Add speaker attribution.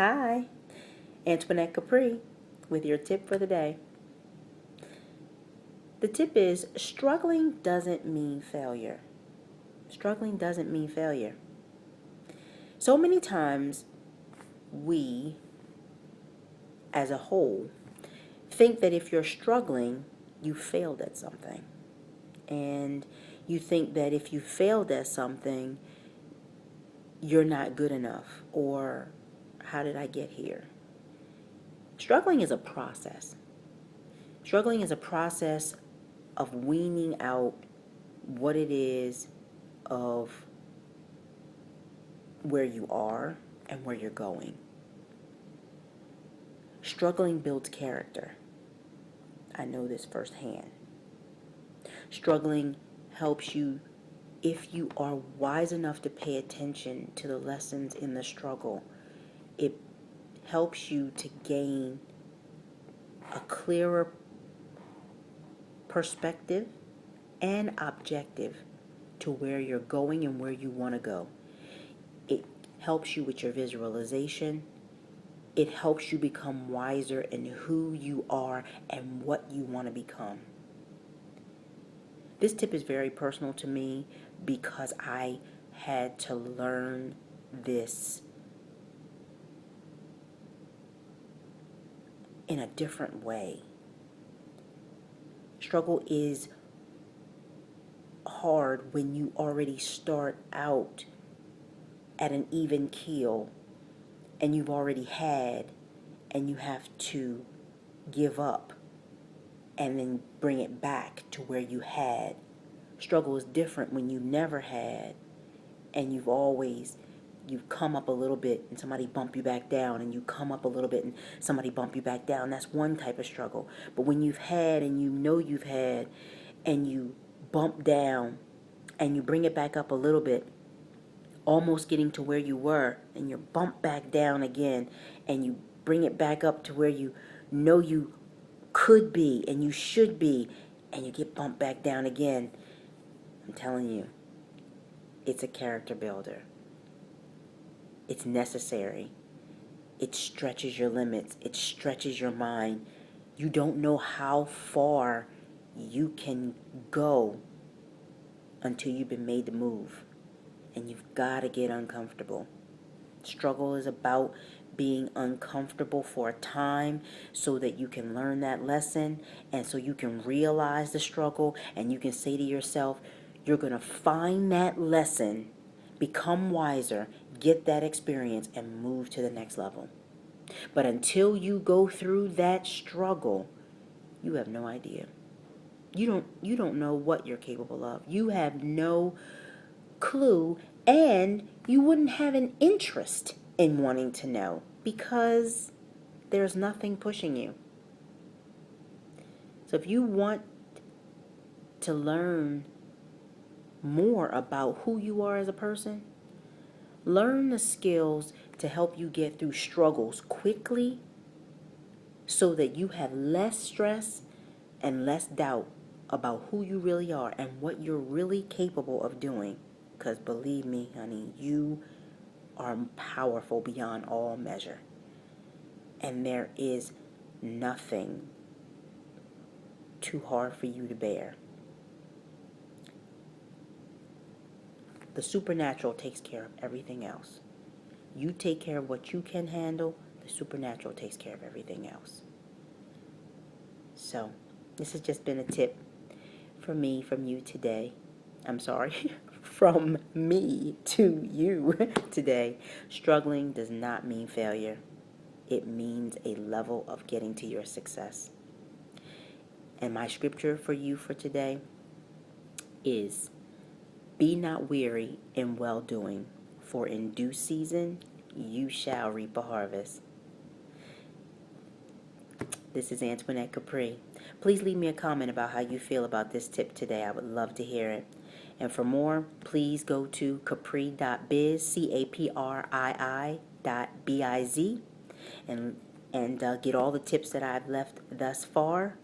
Speaker 1: Hi, Antoinette Capri with your tip for the day. The tip is struggling doesn't mean failure. Struggling doesn't mean failure. So many times we, as a whole, think that if you're struggling, you failed at something. And you think that if you failed at something, you're not good enough, or how did I get here? Struggling is a process. Struggling is a process of weaning out what it is of where you are and where you're going. Struggling builds character. I know this firsthand. Struggling helps you, if you are wise enough to pay attention to the lessons in the struggle, it helps you to gain a clearer perspective and objective to where you're going and where you want to go. It helps you with your visualization. It helps you become wiser in who you are and what you want to become. This tip is very personal to me because I had to learn this in a different way. Struggle is hard when you already start out at an even keel and you've already had, and you have to give up and then bring it back to where you had. Struggle is different when you never had and you've come up a little bit and somebody bump you back down, and you come up a little bit and somebody bump you back down. That's one type of struggle. But when you've had and you know you've had and you bump down and you bring it back up a little bit, almost getting to where you were, and you're bumped back down again, and you bring it back up to where you know you could be and you should be, and you get bumped back down again. I'm telling you, it's a character builder. It's necessary. It stretches your limits. It stretches your mind. You don't know how far you can go until you've been made to move. And you've got to get uncomfortable. Struggle is about being uncomfortable for a time so that you can learn that lesson, and so you can realize the struggle, and you can say to yourself, you're going to find that lesson, become wiser, get that experience, and move to the next level. But until you go through that struggle, you have no idea. You don't know what you're capable of. You have no clue, and you wouldn't have an interest in wanting to know because there's nothing pushing you. So if you want to learn more about who you are as a person, learn the skills to help you get through struggles quickly so that you have less stress and less doubt about who you really are and what you're really capable of doing. Because believe me, honey, you are powerful beyond all measure. And there is nothing too hard for you to bear. The supernatural takes care of everything else. You take care of what you can handle. The supernatural takes care of everything else. So, this has just been a tip from me, from you today. I'm sorry, from me to you today. Struggling does not mean failure. It means a level of getting to your success. And my scripture for you for today is, be not weary in well-doing, for in due season you shall reap a harvest. This is Antoinette Capri. Please leave me a comment about how you feel about this tip today. I would love to hear it. And for more, please go to capri.biz, CAPRII.biz, and get all the tips that I've left thus far.